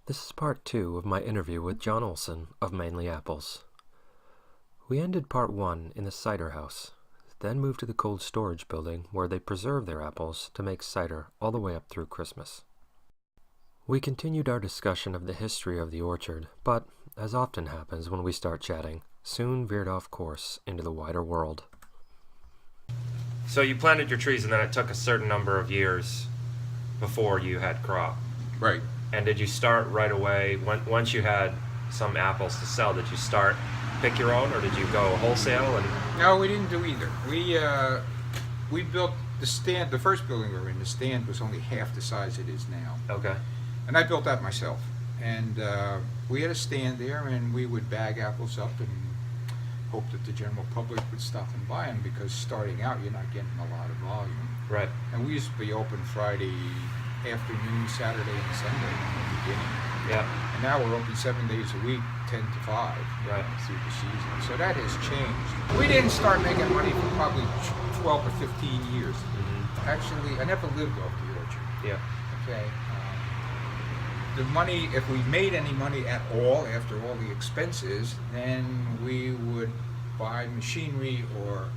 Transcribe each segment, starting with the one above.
This is part 2 of my interview with John Olsen of Mainely Apples. We ended part 1 in the cider house, then moved to the cold storage building where they preserve their apples to make cider all the way up through Christmas. We continued our discussion of the history of the orchard, but, as often happens when we start chatting, soon veered off course into the wider world. So you planted your trees and then it took a certain number of years before you had crop. Right. And did you start right away, once you had some apples to sell, did you start pick your own or did you go wholesale? No, we didn't do either. We built the stand, the first building we were in, the stand was only half the size it is now. Okay. And I built that myself. And we had a stand there and we would bag apples up and hope that the general public would stop and buy them, because starting out you're not getting a lot of volume. Right. And we used to be open Friday afternoon, Saturday, and Sunday in the beginning. Yeah. And now we're open 7 days a week, 10 to 5, Right. through the season. So that has changed. We didn't start making money for probably 12 or 15 years. Mm-hmm. Actually, I never lived off the orchard. Yeah. Okay. The money, if we made any money at all after all the expenses, then we would buy machinery or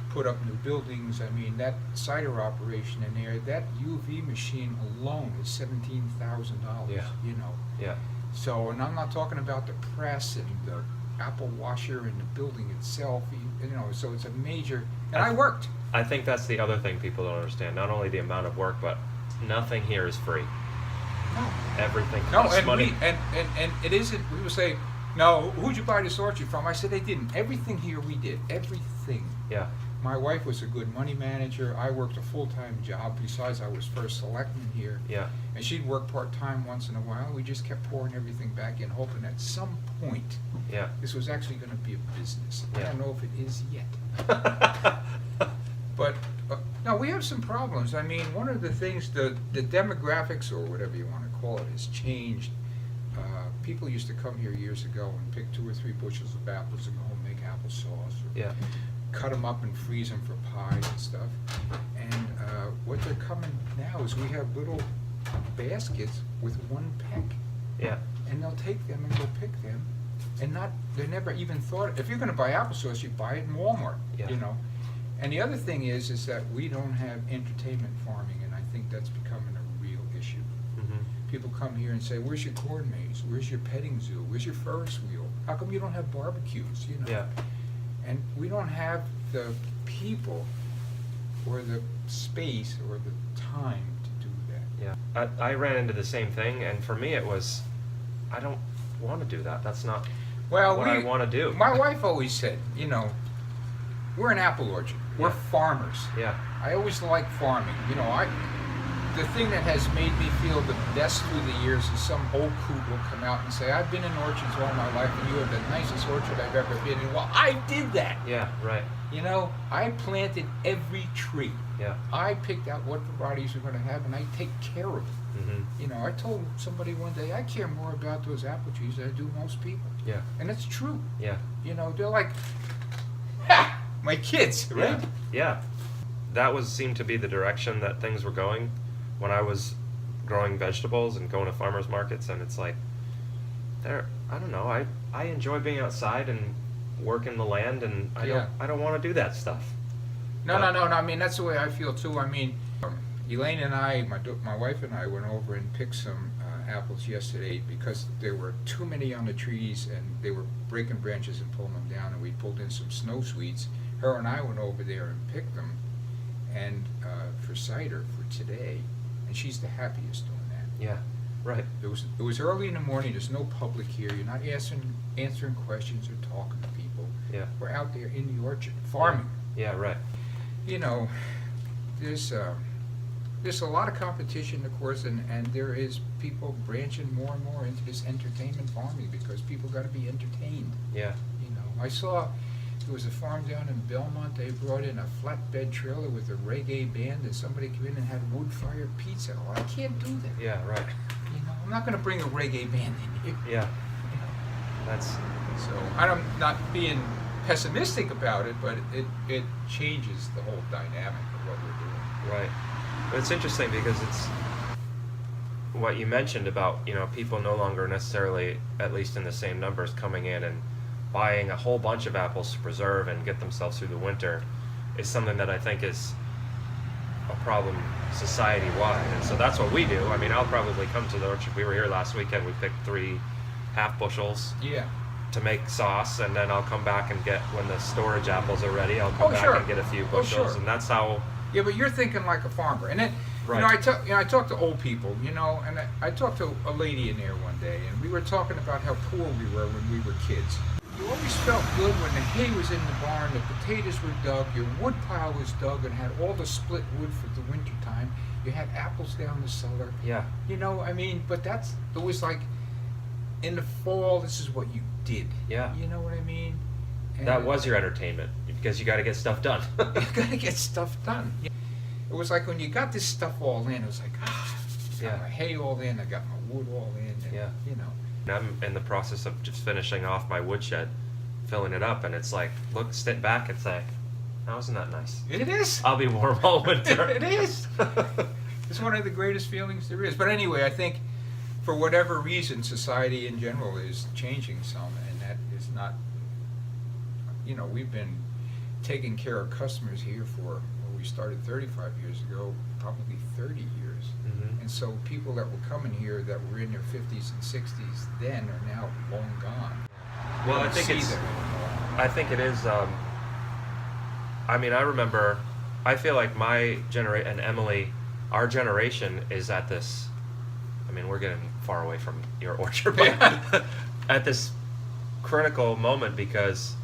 put up new buildings. I mean, that cider operation in there, that UV machine alone is $17,000. Yeah. You know. Yeah. So, and I'm not talking about the press and the apple washer and the building itself. You know, so it's a major. And I worked. I think that's the other thing people don't understand. Not only the amount of work, but nothing here is free. No. Everything No, costs and money. and it isn't. We would say, no, who'd you buy this orchard from? I said they didn't. Everything here we did. Everything. Yeah. My wife was a good money manager. I worked a full-time job. Besides, I was first selectman here. Yeah. And she'd work part-time once in a while. We just kept pouring everything back in, hoping at some point Yeah. this was actually going to be a business. I Yeah. don't know if it is yet. But no, we have some problems. I mean, one of the things, the demographics, or whatever you want to call it, has changed. People used to come here years ago and pick 2 or 3 bushels of apples and go home and make applesauce, or Yeah. cut them up and freeze them for pies and stuff. And what they're coming now is we have little baskets with 1 peck, Yeah. and they'll take them and go pick them, and they never even thought, if you're going to buy applesauce, you buy it in Walmart. Yeah. You know. And the other thing is that we don't have entertainment farming, and I think that's becoming a real issue. Mm-hmm. People come here and say, "Where's your corn maze? Where's your petting zoo? Where's your Ferris wheel? How come you don't have barbecues?" You know. Yeah. And we don't have the people or the space or the time to do that. Yeah. I ran into the same thing, and for me it was, I don't want to do that. That's not what I want to do. My wife always said, you know, we're an apple orchard. We're Yeah. farmers. Yeah. I always like farming. You know, the thing that has made me feel the best through the years is some old coot will come out and say, "I've been in orchards all my life, and you have the nicest orchard I've ever been in." Well, I did that. Yeah. Right. You know, I planted every tree. Yeah. I picked out what varieties we're going to have, and I take care of it. Mm-hmm. You know, I told somebody one day, I care more about those apple trees than I do most people. Yeah. And it's true. Yeah. You know, they're like, ha! My kids, right? Yeah. That seemed to be the direction that things were going when I was growing vegetables and going to farmers markets, and it's like, I don't know, I enjoy being outside and working the land, and I don't want to do that stuff. No. I mean, that's the way I feel too. I mean, Elaine and I, my wife and I went over and picked some apples yesterday because there were too many on the trees and they were breaking branches and pulling them down, and we pulled in some snow sweets. Her and I went over there and picked them, and for cider for today, and she's the happiest doing that. Yeah, right. It was early in the morning. There's no public here. You're not answering questions or talking to people. Yeah. We're out there in the orchard farming. Yeah, right. You know, there's a lot of competition, of course, and there is people branching more and more into this entertainment farming because people got to be entertained. Yeah. You know, I saw there was a farm down in Belmont. They brought in a flatbed trailer with a reggae band, and somebody came in and had wood-fired pizza. Well, I can't do that. Yeah, right. You know, I'm not going to bring a reggae band in here. Yeah. You know. That's. So I'm not being pessimistic about it, but it changes the whole dynamic of what we're doing. Right. But it's interesting because what you mentioned about, people no longer necessarily, at least in the same numbers, coming in and buying a whole bunch of apples to preserve and get themselves through the winter is something that I think is a problem society-wide. And so that's what we do. I mean, I'll probably come to the orchard. We were here last weekend. We picked 3 half bushels Yeah. to make sauce, and then I'll come back and get, when the storage apples are ready, I'll come back and get a few bushels. Sure. And that's how... Yeah, but you're thinking like a farmer. And then, Right. I talk to old people, and I talked to a lady in there one day, and we were talking about how poor we were when we were kids. You always felt good when the hay was in the barn, the potatoes were dug, your wood pile was dug and had all the split wood for the winter time. You had apples down the cellar. Yeah. But it was like, in the fall, this is what you did. Yeah. You know what I mean? And That was your entertainment, because you got to get stuff done. you gotta get stuff done. It was like when you got this stuff all in, it was like, I got my hay all in, I got my wood all in, and, Yeah. I'm in the process of just finishing off my woodshed, filling it up, and it's like, step back and say, oh, isn't that nice? It is. I'll be warm all winter. It is. It's one of the greatest feelings there is. But anyway, I think for whatever reason, society in general is changing some, and that is not, we've been taking care of customers here we started 35 years ago, probably 30 years. Mhm. And so people that were coming here that were in their 50s and 60s then are now long gone. Well, You I don't think see it's. them anymore. I think it is. I mean, I remember. I feel like my generation and Emily, our generation is at this. I mean, we're getting far away from your orchard, but at this critical moment, because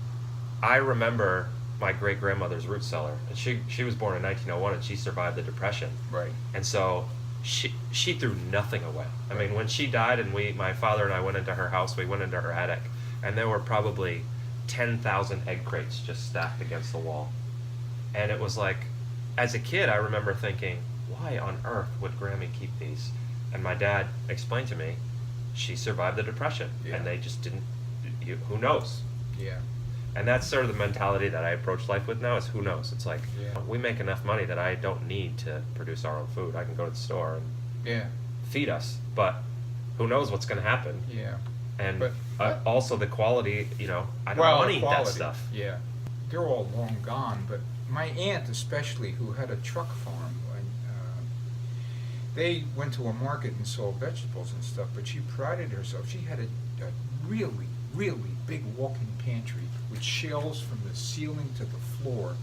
I remember my great grandmother's root cellar, and she was born in 1901, and she survived the Depression. Right. And so she threw nothing away. I mean, when she died, and my father and I went into her house, we went into her attic, and there were probably 10,000 egg crates just stacked against the wall. And it was like, as a kid, I remember thinking, why on earth would Grammy keep these? And my dad explained to me, she survived the Depression, Yeah. and they just didn't. Who knows? Yeah. And that's sort of the mentality that I approach life with now, is who knows? It's like, Yeah. we make enough money that I don't need to produce our own food. I can go to the store and Yeah. feed us, but who knows what's going to happen? Yeah. And But- also the quality, I don't want to eat that stuff. Yeah, they're all long gone. But my aunt, especially, who had a truck farm, they went to a market and sold vegetables and stuff. But she prided herself. She had a really, really big walk-in pantry with shelves from the ceiling to the floor.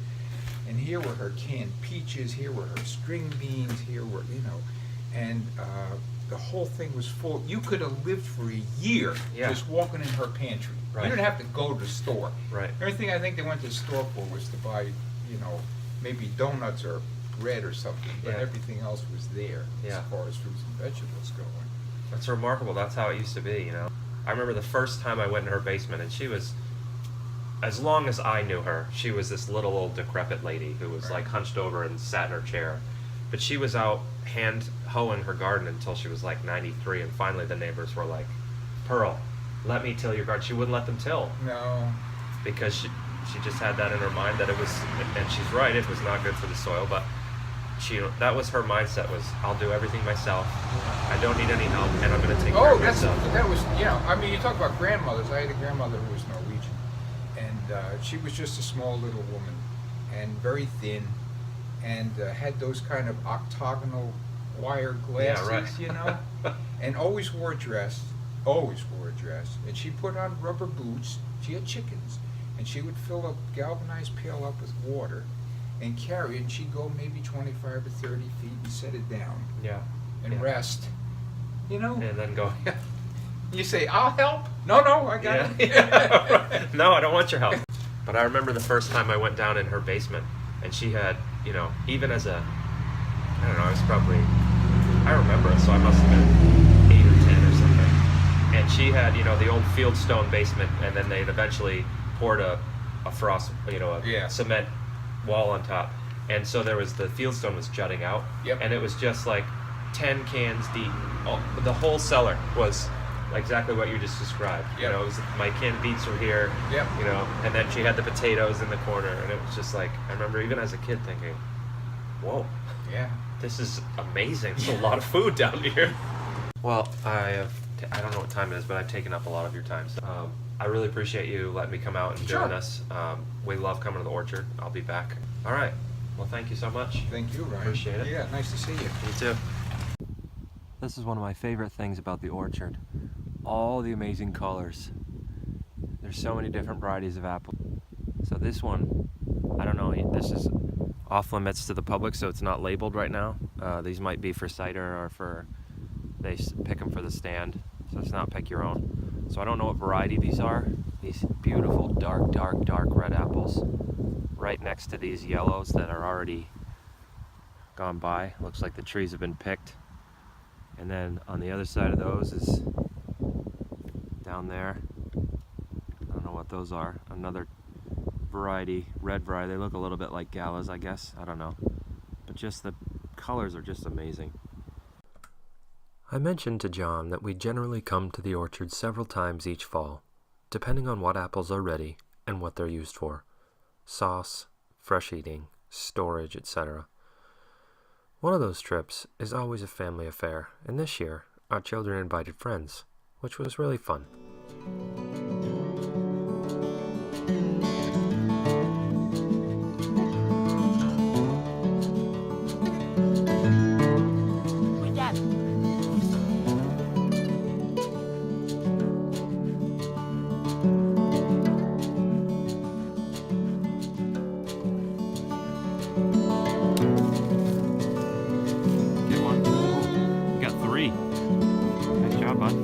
And here were her canned peaches. Here were her string beans. Here were and the whole thing was full. You could have lived for a year Yeah. just walking in her pantry. Right. You didn't have to go to the store. Right. Everything I think they went to the store for was to buy, maybe donuts or bread or something, but Yeah. everything else was there Yeah. as far as fruits and vegetables going. That's remarkable. That's how it used to be, I remember the first time I went in her basement, and she was, as long as I knew her, she was this little old decrepit lady who was Right. like hunched over and sat in her chair. But she was out hand hoeing her garden until she was like 93, and finally the neighbors were like, Pearl, let me till your garden. She wouldn't let them till, No. because she just had that in her mind that it was, and she's right, it was not good for the soil, but that was her mindset, was, I'll do everything myself, I don't need any help, and I'm going to take care of myself. That was, you talk about grandmothers. I had a grandmother who was Norwegian, and she was just a small little woman, and very thin, and had those kind of octagonal wire glasses, Yeah, right. and always wore a dress, and she put on rubber boots. She had chickens, and she would fill a galvanized pail up with water and carry it, and she'd go maybe 25 or 30 feet and set it down Yeah. and Yeah. rest. And then go, You say, I'll help. No, I got it. yeah. No, I don't want your help. But I remember the first time I went down in her basement, and she had, even as I don't know, I was probably, I remember it, so I must have been 8 or 10 or something. And she had, the old fieldstone basement, and then they'd eventually poured a frost, Yeah. cement wall on top. And so there was, the fieldstone was jutting out. Yep. And it was just like 10 cans deep. The whole cellar was exactly what you just described. Yep. It was, my canned beets were here. Yep. And then she had the potatoes in the corner, and it was just like, I remember even as a kid thinking, whoa, Yeah. this is amazing. There's a lot of food down here. Well, I don't know what time it is, but I've taken up a lot of your time. So, I really appreciate you letting me come out and Sure. doing this. We love coming to the orchard. I'll be back. All right. Well, thank you so much. Thank you, Ryan. Appreciate it. Yeah, nice to see you. You too. This is one of my favorite things about the orchard. All the amazing colors. There's so many different varieties of apple. So this one, I don't know, this is off limits to the public, so it's not labeled right now. These might be for cider or for, they pick them for the stand, so it's not pick your own. So I don't know what variety these are. These beautiful dark red apples right next to these yellows that are already gone by. Looks like the trees have been picked. And then on the other side of those is down there. I don't know what those are. Another variety, red variety. They look a little bit like galas, I guess. I don't know. But just the colors are just amazing. I mentioned to John that we generally come to the orchard several times each fall, depending on what apples are ready and what they're used for. Sauce, fresh eating, storage, etc. One of those trips is always a family affair, and this year, our children invited friends, which was really fun. Get one. You got 3. Nice job, bud.